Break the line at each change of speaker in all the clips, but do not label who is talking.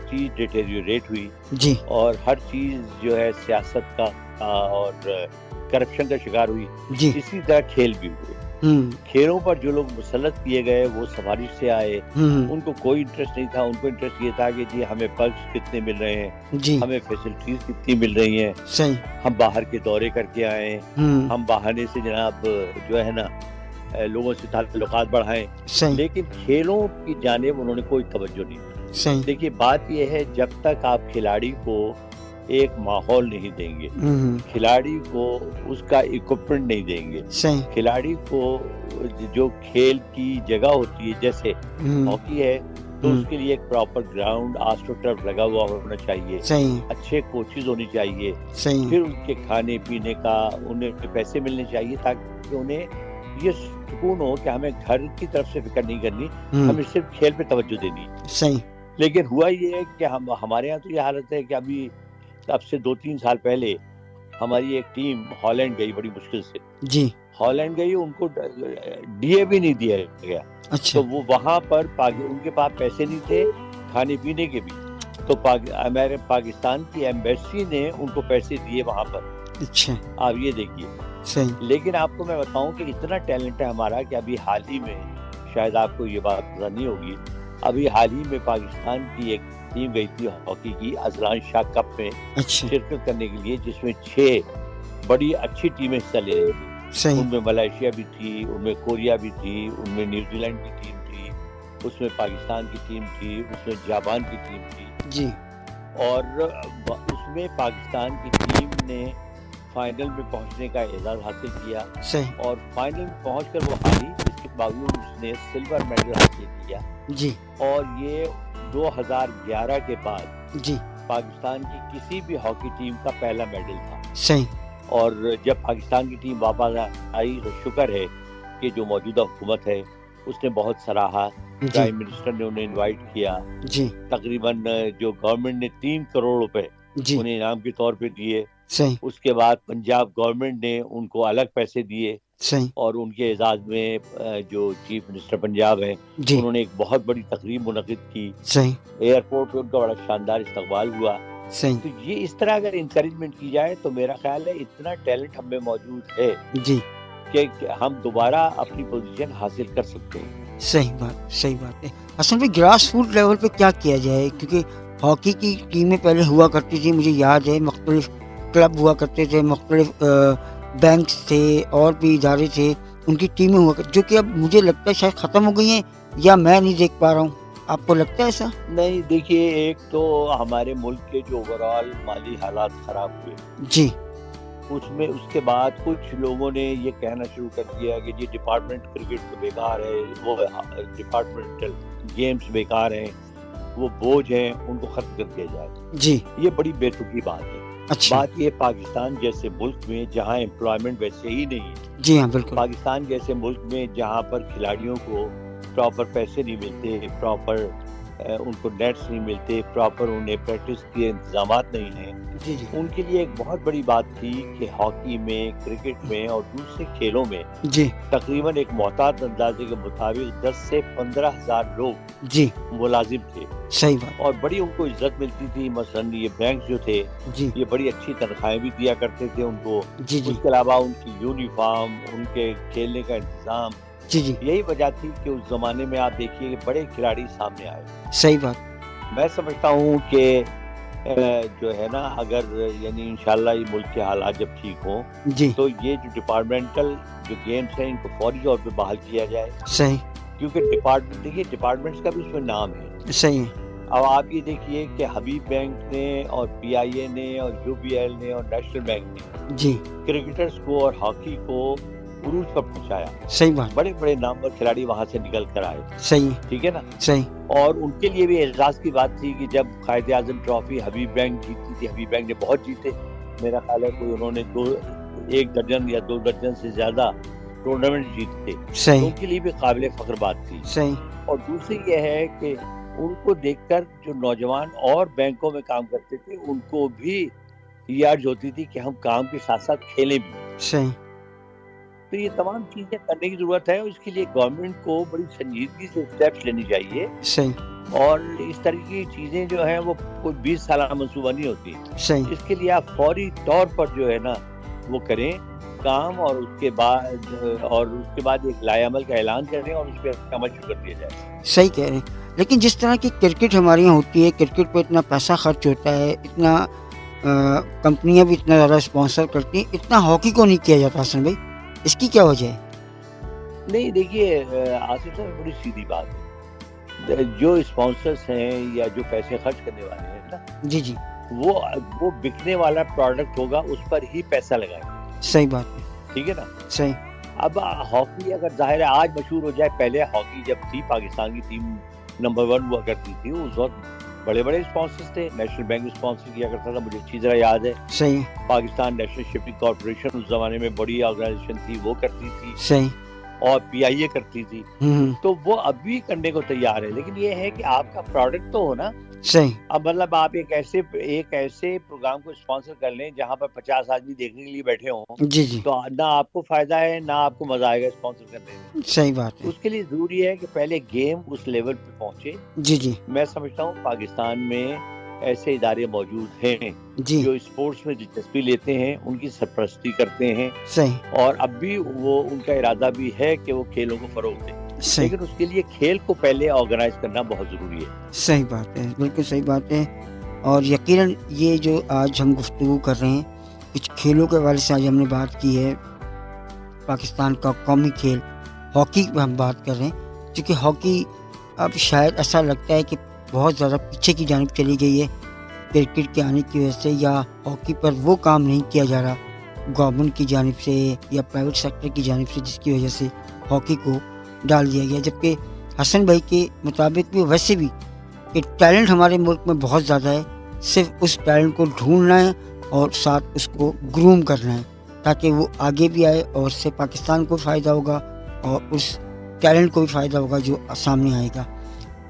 چیز ڈیٹیریوریٹ ہوئی
جی
اور ہر چیز جو ہے سیاست کا اور کرپشن کا شکار ہوئی.
جی
اسی طرح کھیل بھی ہوئے. کھیلوں پر جو لوگ مسلط کیے گئے وہ سفارش سے آئے, ان کو کوئی انٹرسٹ نہیں تھا. ان کو انٹرسٹ یہ تھا کہ جی ہمیں پرکس کتنے مل رہے ہیں,
جی
ہمیں فیسلٹیز کتنی مل رہی ہیں,
صحیح
ہم باہر کے دورے کر کے آئیں, ہم بہانے سے جناب جو ہے نا لوگوں سے تعلقات بڑھائیں.
صحیح
لیکن کھیلوں کی جانب انہوں نے کوئی توجہ نہیں دی.
صحیح
دیکھیے بات یہ ہے, جب تک آپ کھلاڑی کو ایک ماحول نہیں دیں گے, کھلاڑی کو اس کا اکوپمنٹ نہیں دیں گے,
صحیح
کھلاڑی کو جو کھیل کی جگہ ہوتی ہے, جیسے ہاکی ہے تو اس کے لیے ایک پراپر گراؤنڈ آسٹرو ٹرف لگا ہوا ہونا چاہیے,
صحیح
اچھے کوچز ہونے چاہیے,
صحیح
پھر ان کے کھانے پینے کا انہیں پیسے ملنے چاہیے تاکہ انہیں یہ سکون ہو کہ ہمیں گھر کی طرف سے فکر نہیں کرنی, ہمیں صرف کھیل پہ توجہ دینی.
صحیح
لیکن ہوا یہ ہے کہ ہمارے یہاں تو یہ حالت ہے کہ ابھی اب سے 2-3 سال پہلے ہماری ایک ٹیم ہالینڈ گئی بڑی مشکل سے.
جی
ہالینڈ گئی, ان کو ڈی اے بھی نہیں دیا گیا.
اچھا
تو وہ وہاں پر ان کے پاس پیسے نہیں تھے کھانے پینے کے بھی, تو ہمارے پاکستان کی ایمبیسی نے ان کو پیسے دیے وہاں پر.
اچھا
آپ یہ دیکھیے.
صحیح
لیکن آپ کو میں بتاؤں کہ اتنا ٹیلنٹ ہے ہمارا کہ ابھی حال ہی میں, شاید آپ کو یہ بات پتہ نہیں ہوگی, ابھی حال ہی میں پاکستان کی ایک ٹیم گئی تھی ہاکی کی اذلان شاہ کپ میں
اچھا
شرکت کرنے کے لیے, جس میں 6 بڑی اچھی ٹیمیں حصہ لے رہی تھیں.
صحیح
ان میں ملائیشیا بھی تھی, ان میں کوریا بھی تھی, ان میں نیوزی لینڈ کی ٹیم تھی, اس میں پاکستان کی ٹیم تھی, اس میں جاپان کی ٹیم تھی.
جی
اور اس میں پاکستان کی ٹیم نے فائنل میں پہنچنے کا اعزاز حاصل کیا,
صحیح
اور فائنل میں پہنچ کر وہ ہاری, اس کے باوجود اس نے سلور میڈل حاصل کیا.
جی
اور یہ 2011 کے بعد
جی
پاکستان کی کسی بھی ہاکی ٹیم کا پہلا میڈل تھا.
صحیح
اور جب پاکستان کی ٹیم واپس آئی تو شکر ہے کہ جو موجودہ حکومت ہے اس نے بہت سراہا.
جی
پرائم منسٹر نے انہیں انوائٹ کیا,
جی
تقریباً جو گورنمنٹ نے 3 کروڑ روپے
جی
انہیں انعام کے طور پہ دیے.
صحیح
اس کے بعد پنجاب گورنمنٹ نے ان کو الگ پیسے دیے,
صحیح
اور ان کے اعزاز میں جو چیف منسٹر پنجاب ہیں
جی
انہوں نے ایک بہت بڑی تقریب منعقد کی.
صحیح
ایئرپورٹ پہ ان کا بڑا شاندار استقبال ہوا.
صحیح
تو یہ اس طرح اگر انکریجمنٹ کی جائے تو میرا خیال ہے اتنا ٹیلنٹ ہم میں موجود ہے
جی
کہ ہم دوبارہ اپنی پوزیشن حاصل کر سکتے ہیں.
صحیح بات ہے. اصل میں گراس روٹ لیول پہ کیا کیا جائے, کیونکہ ہاکی کی ٹیمیں پہلے ہوا کرتی تھی, مجھے یاد ہے مختلف کلب ہوا کرتے تھے, مختلف بینکس تھے اور بھی ادارے تھے, ان کی ٹیمیں ہوا کرتی, جو کہ اب مجھے لگتا ہے شاید ختم ہو گئی ہیں, یا میں نہیں دیکھ پا رہا ہوں. آپ کو لگتا ہے ایسا؟
نہیں, دیکھیے ایک تو ہمارے ملک کے جو اوور آل مالی حالات خراب ہوئے,
جی
اس کے بعد کچھ لوگوں نے یہ کہنا شروع کر دیا کہ یہ ڈپارٹمنٹ کرکٹ تو بیکار ہے, وہ ڈپارٹمنٹل گیمز بیکار ہیں, وہ بوجھ ہیں, ان کو ختم کر دیا جائے.
جی
یہ بڑی بے تکی بات ہے.
اچھا
بات یہ پاکستان جیسے ملک میں جہاں امپلائمنٹ ویسے ہی نہیں ہے,
جی ہاں بالکل,
پاکستان جیسے ملک میں جہاں پر کھلاڑیوں کو پراپر پیسے نہیں ملتے, پراپر ان کو نیٹس نہیں ملتے, پراپر انہیں پریکٹس کے انتظامات نہیں ہیں,
جی جی
ان کے لیے ایک بہت بڑی بات تھی کہ ہاکی میں, کرکٹ میں اور دوسرے کھیلوں میں
جی
تقریباً ایک محتاط اندازے کے مطابق 10 سے 15 ہزار لوگ
جی
ملازم تھے,
صحیح بات,
اور بڑی ان کو عزت ملتی تھی. مثلاً یہ بینک جو تھے
جی
یہ بڑی اچھی تنخواہیں بھی دیا کرتے تھے ان کو.
جی جی
اس کے علاوہ ان کی یونیفارم, ان کے کھیلنے کا انتظام,
جی جی
یہی وجہ تھی کہ اس زمانے میں آپ دیکھیے کہ بڑے کھلاڑی سامنے آئے.
صحیح بات,
میں سمجھتا ہوں کہ جو ہے نا, اگر یعنی انشاءاللہ یہ ملک کے حالات جب ٹھیک ہوں
جی
تو یہ جو ڈپارٹمنٹل جو گیمز ہیں ان کو فوری طور پہ بحال کیا جائے,
صحیح
کیونکہ دیکھیے ڈپارٹمنٹس کا بھی اس میں نام ہے.
صحیح ہے,
اب آپ یہ دیکھیے کہ حبیب بینک نے اور پی آئی اے نے اور یو بی ایل نے اور نیشنل بینک نے
جی
کرکٹرز کو اور ہاکی کو عروج پر پہنچایا.
صحیح بات,
بڑے بڑے نامور کھلاڑی وہاں سے نکل کر آئے,
صحیح
ٹھیک ہے نا.
صحیح,
اور ان کے لیے بھی اعزاز کی بات تھی کہ جب قائد اعظم ٹرافی حبیب بینک جیتی تھی, حبیب بینک نے بہت جیتے, میرا خیال ہے کوئی انہوں نے 1 درجن یا 2 درجن سے زیادہ ٹورنامنٹ جیتے, تو
صحیح
ان کے لیے بھی قابل فخر بات تھی.
صحیح,
اور دوسری یہ ہے کہ ان کو دیکھ کر جو نوجوان اور بینکوں میں کام کرتے تھے ان کو بھی یہ عرض ہوتی تھی کہ ہم کام کے ساتھ ساتھ کھیلیں بھی.
صحیح,
تو یہ تمام چیزیں کرنے کی ضرورت ہے، اور اس کے لیے گورنمنٹ کو بڑی سنجیدگی سے اسٹیپس لینی چاہیے.
صحیح
اور اس طرح کی چیزیں جو ہیں وہ کوئی 20 سالہ منصوبہ نہیں ہوتی.
صحیح
اس کے لیے آپ فوری طور پر جو ہے نا وہ کریں کام، اور اس کے بعد ایک لائے عمل کا اعلان کریں اور اس پہ عمل شروع کر دیا جائے.
صحیح کہہ رہے ہیں. لیکن جس طرح کی کرکٹ ہمارے یہاں ہوتی ہے، کرکٹ پہ اتنا پیسہ خرچ ہوتا ہے، اتنا کمپنیاں بھی اتنا زیادہ اسپانسر کرتی ہیں، اتنا ہاکی کو نہیں کیا جاتا حسن بھائی، اس کی کیا وجہ ہے؟
نہیں دیکھیے آصف صاحب، بڑی سیدھی بات ہے، جو اسپانسرس ہیں یا جو پیسے خرچ کرنے والے ہیں نا،
جی جی
وہ بکنے والا پروڈکٹ ہوگا، اس پر ہی پیسہ لگائیں.
صحیح بات ہے.
ٹھیک ہے نا.
صحیح.
اب ہاکی اگر ظاہر ہے آج مشہور ہو جائے، پہلے ہاکی جب تھی پاکستان کی ٹیم نمبر 1 ہوا کرتی تھی، اس وقت بڑے بڑے اسپانسرز تھے. نیشنل بینک اسپانسر کیا کرتا تھا، مجھے اچھی طرح یاد ہے.
صحیح.
پاکستان نیشنل شپنگ کارپوریشن اس زمانے میں بڑی آرگنائزیشن تھی، وہ کرتی تھی.
صحیح.
اور PIA کرتی تھی. تو وہ اب بھی کرنے کو تیار ہے، لیکن یہ ہے کہ آپ کا پروڈکٹ تو ہو نا.
صحیح.
اب مطلب آپ ایک ایسے پروگرام کو اسپانسر کر لیں جہاں پر 50 آدمی دیکھنے کے لیے بیٹھے ہوں،
جی جی
تو نہ آپ کو فائدہ ہے نہ آپ کو مزہ آئے گا اسپانسر کرنے میں.
صحیح بات ہے.
اس کے لیے ضروری ہے کہ پہلے گیم اس لیول پہ پہنچے.
جی جی
میں سمجھتا ہوں پاکستان میں ایسے ادارے موجود ہیں
جی
جو اسپورٹس میں دلچسپی لیتے ہیں، ان کی سرپرستی کرتے ہیں.
صحیح.
اور اب بھی وہ ان کا ارادہ بھی ہے کہ وہ کھیلوں کو فروغ دیں.
صحیح.
لیکن اس کے لیے کھیل کو پہلے آرگنائز کرنا بہت ضروری ہے.
صحیح بات ہے، بالکل صحیح بات ہے. اور یقیناً یہ جو آج ہم گفتگو کر رہے ہیں، کچھ کھیلوں کے حوالے سے آج ہم نے بات کی ہے. پاکستان کا قومی کھیل ہاکی پہ ہم بات کر رہے ہیں، کیونکہ ہاکی اب شاید ایسا لگتا ہے کہ بہت زیادہ پیچھے کی جانب چلی گئی ہے کرکٹ کے آنے کی وجہ سے، یا ہاکی پر وہ کام نہیں کیا جا رہا گورنمنٹ کی جانب سے یا پرائیویٹ سیکٹر کی جانب سے، جس کی وجہ سے ہاکی کو ڈال دیا گیا. جبکہ حسن بھائی کے مطابق بھی ویسے بھی کہ ٹیلنٹ ہمارے ملک میں بہت زیادہ ہے، صرف اس ٹیلنٹ کو ڈھونڈنا ہے اور ساتھ اس کو گروم کرنا ہے تاکہ وہ آگے بھی آئے، اور اس سے پاکستان کو فائدہ ہوگا اور اس ٹیلنٹ کو بھی فائدہ ہوگا جو سامنے آئے گا.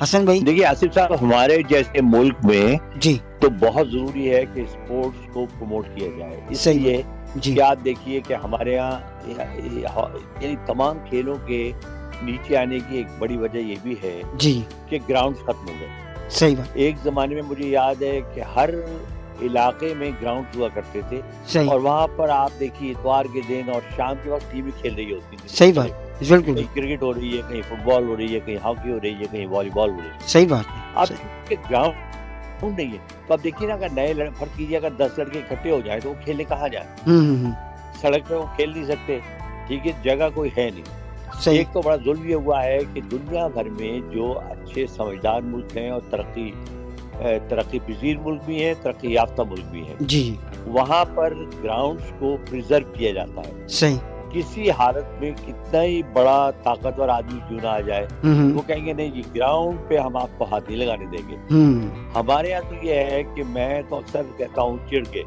حسن بھائی
دیکھیے آصف صاحب، ہمارے جیسے ملک میں
جی
تو بہت ضروری ہے کہ اسپورٹس کو پروموٹ کیا جائے. اس
صحیح
لیے
جی
کہ آپ دیکھیے کہ ہمارے یہاں یعنی تمام کھیلوں کے نیچے آنے کی ایک بڑی وجہ یہ بھی ہے
جی
کہ گراؤنڈ ختم ہو گئے.
صحیح بات.
ایک زمانے میں مجھے یاد ہے کہ ہر علاقے میں گراؤنڈ ہوا کرتے تھے،
صحیح.
اور وہاں پر آپ دیکھیے اتوار کے دن اور شام کے وقت ٹیمیں کھیل رہی ہوتی تھی.
صحیح بات، بالکل
کہیں کرکٹ ہو رہی ہے، کہیں فٹ بال ہو رہی ہے، کہیں ہاکی ہو رہی ہے، کہیں والی بال ہو رہی ہے.
صحیح بات ہے.
اب گراؤنڈ نہیں ہے تو اب دیکھیے نا، اگر نئے فرض کیجیے اگر 10 لڑکے اکٹھے ہو جائیں تو وہ کھیلنے کہاں جائیں؟ سڑک پہ وہ کھیل نہیں سکتے. ٹھیک ہے، جگہ کوئی ہے نہیں.
صحیح.
ایک تو بڑا ظلم یہ ہوا ہے کہ دنیا بھر میں جو اچھے سمجھدار ملک ہیں اور ترقی پذیر ملک بھی ہیں، ترقی یافتہ ملک بھی ہیں،
جی
وہاں پر گراؤنڈز کو پریزرو کیا جاتا ہے.
صحیح.
کسی حالت میں کتنا ہی بڑا طاقتور آدمی کیوں نہ آ جائے، وہ کہیں گے نہیں جی گراؤنڈ پہ ہم آپ کو ہاتھ نہیں لگانے دیں گے. ہمارے یہاں تو یہ ہے کہ میں تو اکثر کہتا ہوں چڑ کے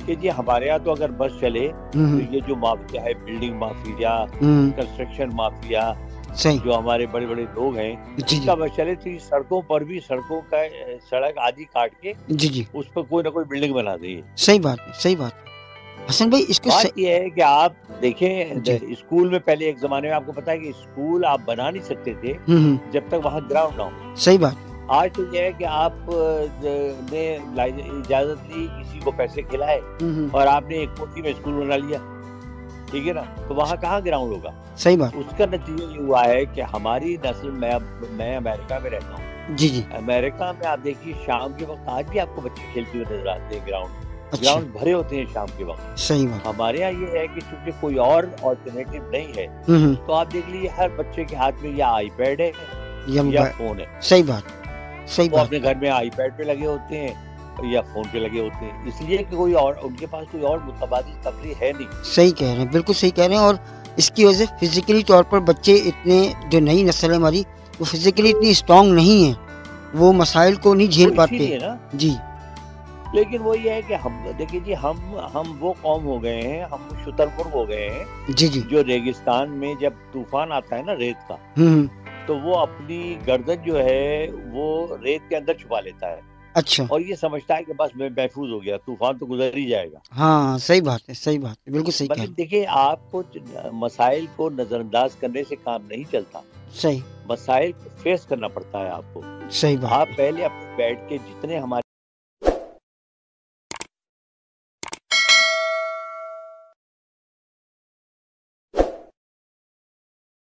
کہ جی ہمارے یہاں تو اگر بس چلے تو یہ جو مافیا ہے، بلڈنگ مافیا، کنسٹرکشن مافیا، جو ہمارے بڑے بڑے لوگ ہیں، اس کا بس چلے تو سڑکوں پر بھی سڑکوں کا سڑک آدھی کاٹ کے اس پر کوئی نہ کوئی بلڈنگ بنا دیں.
صحیح بات ہے. صحیح بات ہے حسن بھائی. اس کو
بات یہ ہے کہ آپ دیکھیں اسکول میں پہلے ایک زمانے میں آپ کو پتا ہے کہ اسکول آپ بنا نہیں سکتے تھے جب تک وہاں گراؤنڈ نہ ہو.
صحیح بات.
آج تو یہ ہے کہ آپ نے اجازت لی، کسی کو پیسے کھلائے اور آپ نے ایک کوٹھی میں اسکول بنا لیا. ٹھیک ہے نا، تو وہاں کہاں گراؤنڈ ہوگا؟
صحیح بات.
اس کا نتیجہ یہ ہوا ہے کہ ہماری نسل میں امریکہ میں رہتا ہوں.
جی جی.
امریکہ میں آپ دیکھیے شام کے وقت آج بھی آپ کو بچے کھیلتے ہوئے نظر آتے ہیں. گراؤنڈ بھرے ہوتے ہیں شام کے وقت.
صحیح بات.
ہمارے یہاں یہ ہے کہ چونکہ کوئی اور آلٹرنیٹو نہیں ہے تو آپ دیکھ لیجیے ہر بچے کے ہاتھ میں یا آئی پیڈ ہے یا فون ہے.
صحیح بات. صحیح
وہ
بات.
اپنے گھر میں آئی پیڈ پہ لگے ہوتے ہیں یا فون پہ لگے ہوتے ہیں، اس لیے کہ کوئی اور ان کے پاس کوئی اور متبادل تفریح ہے نہیں.
صحیح کہہ رہے ہیں، بالکل صحیح کہہ رہے ہیں. اور اس کی وجہ سے فزیکلی طور پر بچے اتنے، جو نئی نسل ہے ہماری، وہ فزیکلی اتنی اسٹرانگ نہیں ہے، وہ مسائل کو نہیں جھیل پاتے. جی.
لیکن وہ یہ ہے کہ ہم دیکھیے جی ہم وہ قوم ہو گئے ہیں، ہم شترپر ہو گئے ہیں
جی جی،
جو ریگستان میں جب طوفان آتا ہے نا ریت کا، تو وہ اپنی گردن جو ہے وہ ریت کے اندر چھپا لیتا ہے.
اچھا
اور یہ سمجھتا ہے کہ بس میں محفوظ ہو گیا، طوفان تو گزر ہی جائے گا.
ہاں صحیح بات ہے، صحیح بات ہے، بالکل صحیح کہہ
مگر
رہے
دیکھیں آپ کو مسائل کو نظر انداز کرنے سے کام نہیں چلتا،
ہیں. صحیح
مسائل کو فیس کرنا پڑتا ہے آپ کو.
صحیح بات
آپ
ہے.
پہلے اپنے بیٹھ کے جتنے ہمارے